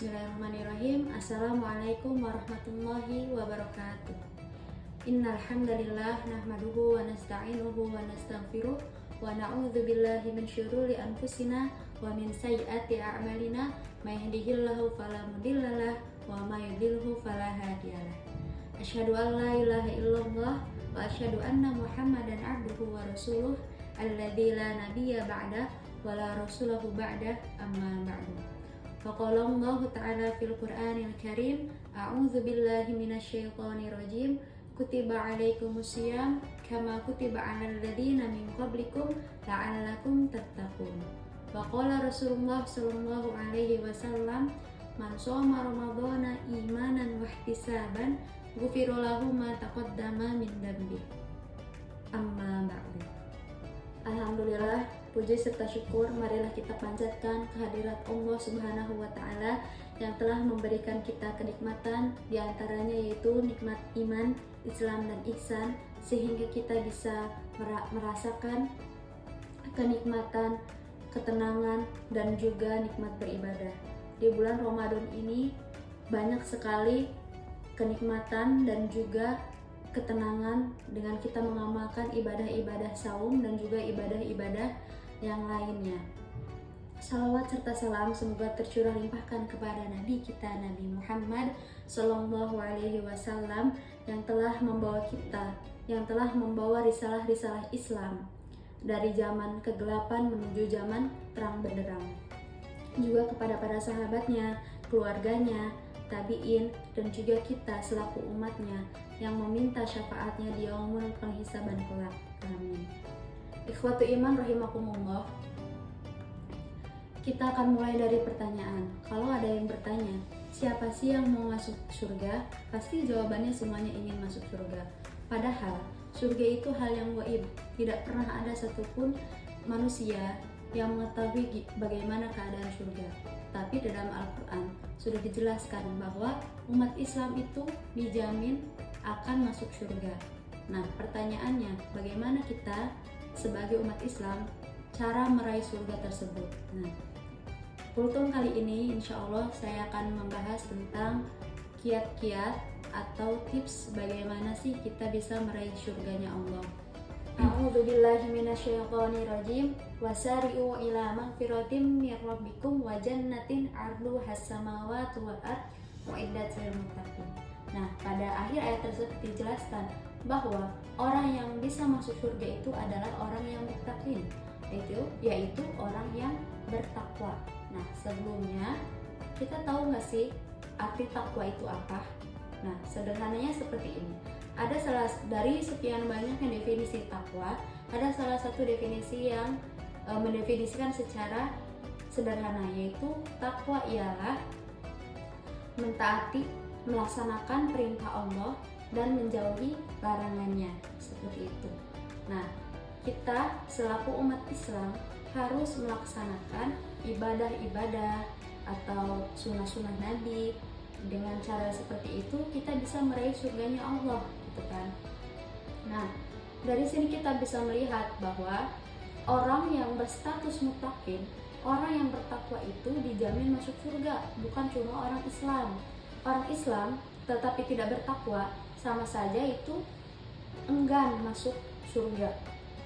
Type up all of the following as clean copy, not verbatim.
Bismillahirrahmanirrahim. Assalamualaikum warahmatullahi wabarakatuh. Innal hamdalillah nahmaduhu wa nasta'inuhu wa nastaghfiruh wa na'udzu billahi min syururi anfusina wa min sayyiati a'malina may yahdihillahu fala mudhillalah wa may yudhlilhu fala hadiyalah. Asyhadu an la ilaha illallah wa asyhadu anna Muhammadan abduhu wa rasuluh alladzi la nabiyya ba'da wa la rasulahu ba'da amma ba'du. Faqala Allah Ta'ala fil Qur'anil Karim, a'udzu billahi minasyaitonir rajim. Kutiba 'alaikumus syiyam kama kutiba 'alal ladzina min qablikum la'allakum tattaqun. Wa qala Rasulullah sallallahu alaihi wasallam, man shoma ramadhana imanan wa ihtisaban ghufira lahu ma taqaddama min dhanbi. Amma ba'du. Alhamdulillah, puji serta syukur marilah kita panjatkan kehadirat Allah Subhanahu wa Ta'ala yang telah memberikan kita kenikmatan, diantaranya yaitu nikmat iman, Islam dan ihsan, sehingga kita bisa merasakan kenikmatan, ketenangan dan juga nikmat beribadah. Di bulan Ramadan ini banyak sekali kenikmatan dan juga ketenangan dengan kita mengamalkan ibadah-ibadah saum dan juga ibadah-ibadah yang lainnya. Salawat serta salam semoga tercurah limpahkan kepada Nabi kita Nabi Muhammad Sallallahu Alaihi Wasallam yang telah membawa kita, yang telah membawa risalah-risalah Islam dari zaman kegelapan menuju zaman terang benderang. Juga kepada para sahabatnya, keluarganya, tabi'in, dan juga kita selaku umatnya yang meminta syafaatnya di yaumul penghisaban kelak. Amin. Ikhwatu iman rahimakumullah. Kita akan mulai dari pertanyaan. Kalau ada yang bertanya, siapa sih yang mau masuk surga? Pasti jawabannya semuanya ingin masuk surga. Padahal surga itu hal yang gaib. Tidak pernah ada satupun manusia yang mengetahui bagaimana keadaan surga. Tapi dalam Al-Quran sudah dijelaskan bahwa umat Islam itu dijamin akan masuk surga. Nah, pertanyaannya, bagaimana kita sebagai umat Islam cara meraih surga tersebut? Nah, kultum kali ini insya Allah saya akan membahas tentang kiat-kiat atau tips bagaimana sih kita bisa meraih surganya Allah. A'udzu billahi minasyaitonir rajim. Wasari'u ila magfiratin mir rabbikum wa jannatin 'arduhas samawati wal ardh u'iddat lil muttaqin. Nah, pada akhir ayat tersebut dijelaskan bahwa orang yang bisa masuk surga itu adalah orang yang muttaqin, yaitu orang yang bertakwa. Nah, sebelumnya kita tahu nggak sih arti takwa itu apa? Nah, sederhananya seperti ini. Ada dari sekian banyaknya definisi takwa, ada salah satu definisi yang mendefinisikan secara sederhana, yaitu takwa ialah mentaati, melaksanakan perintah Allah dan menjauhi larangannya, seperti itu. Nah, kita selaku umat Islam harus melaksanakan ibadah-ibadah atau sunnah-sunnah Nabi. Dengan cara seperti itu kita bisa meraih surganya Allah, gitu kan. Nah, dari sini kita bisa melihat bahwa orang yang berstatus muttaqin, orang yang bertakwa itu dijamin masuk surga, bukan cuma orang Islam. Orang Islam tetapi tidak bertakwa sama saja itu enggan masuk surga.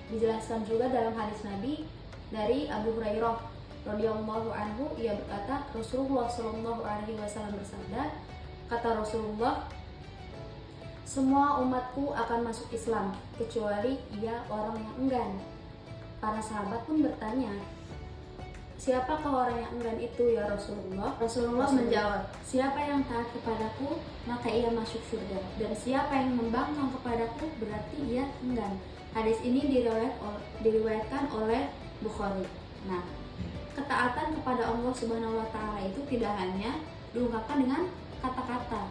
Dijelaskan juga dalam hadis Nabi dari Abu Hurairah radhiyallahu anhu, ia berkata, Rasulullah sallallahu alaihi wasallam bersabda, kata Rasulullah, semua umatku akan masuk Islam kecuali ia orang yang enggan. Para sahabat pun bertanya, siapakah orang yang enggan itu ya Rasulullah? Rasulullah menjawab, siapa yang taat kepadaku maka ia masuk surga, dan siapa yang membangkang kepadaku berarti ia enggan. Hadis ini diriwayatkan oleh Bukhari. Nah, ketaatan kepada Allah Subhanahu wa Ta'ala itu tidak hanya diungkapkan dengan kata-kata,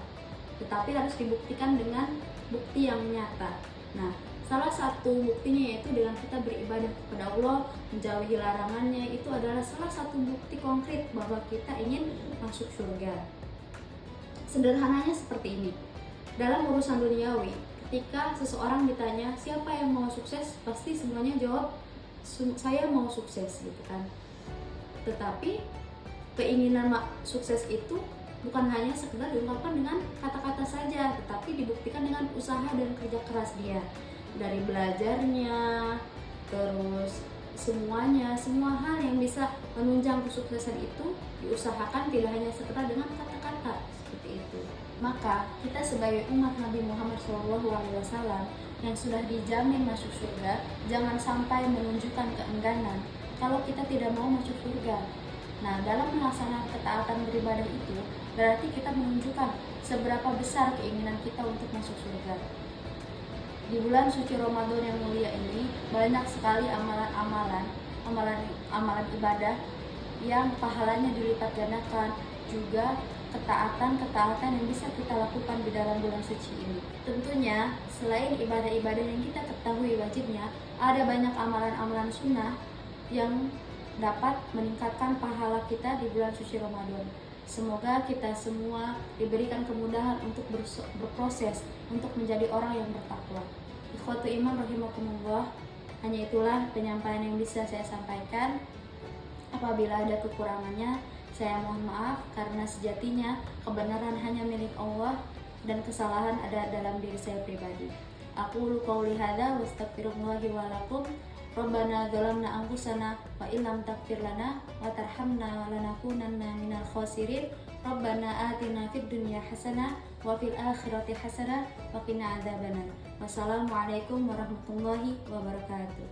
tetapi harus dibuktikan dengan bukti yang nyata. Nah, salah satu buktinya yaitu dengan kita beribadah kepada Allah, menjauhi larangannya, itu adalah salah satu bukti konkret bahwa kita ingin masuk surga. Sederhananya seperti ini. Dalam urusan duniawi, ketika seseorang ditanya siapa yang mau sukses, pasti semuanya jawab saya mau sukses, gitu kan. Tetapi Keinginan sukses itu bukan hanya sekedar diungkapkan dengan kata-kata saja, tetapi dibuktikan dengan usaha dan kerja keras dia. Dari belajarnya, terus semuanya, semua hal yang bisa menunjang kesuksesan itu diusahakan, tidak hanya sekedar dengan kata-kata seperti itu. Maka kita sebagai umat Nabi Muhammad SAW yang sudah dijamin masuk surga, jangan sampai menunjukkan keengganan kalau kita tidak mau masuk surga. Nah, dalam melaksanakan ketaatan beribadah itu, berarti kita menunjukkan seberapa besar keinginan kita untuk masuk surga. Di bulan suci Ramadan yang mulia ini, banyak sekali amalan ibadah yang pahalanya dilipat gandakan, juga ketaatan yang bisa kita lakukan di dalam bulan suci ini. Tentunya, selain ibadah-ibadah yang kita ketahui wajibnya, ada banyak amalan-amalan sunnah yang dapat meningkatkan pahala kita di bulan suci Ramadan. Semoga kita semua diberikan kemudahan untuk berproses untuk menjadi orang yang bertakwa. Ikhwatu iman rahimakumullah, hanya itulah penyampaian yang bisa saya sampaikan. Apabila ada kekurangannya, saya mohon maaf, karena sejatinya kebenaran hanya milik Allah dan kesalahan ada dalam diri saya pribadi. Aku qouli hadza wa astaghfirullahi wa lakum. Rabbana dzalamna anfusana wa illam taghfir lana wa tarhamna lanakunanna minal khasirin. Rabbana atina fid dunya hasanah wa fil akhirati hasanah wa qina adzabannar. Wassalamualaikum warahmatullahi wabarakatuh.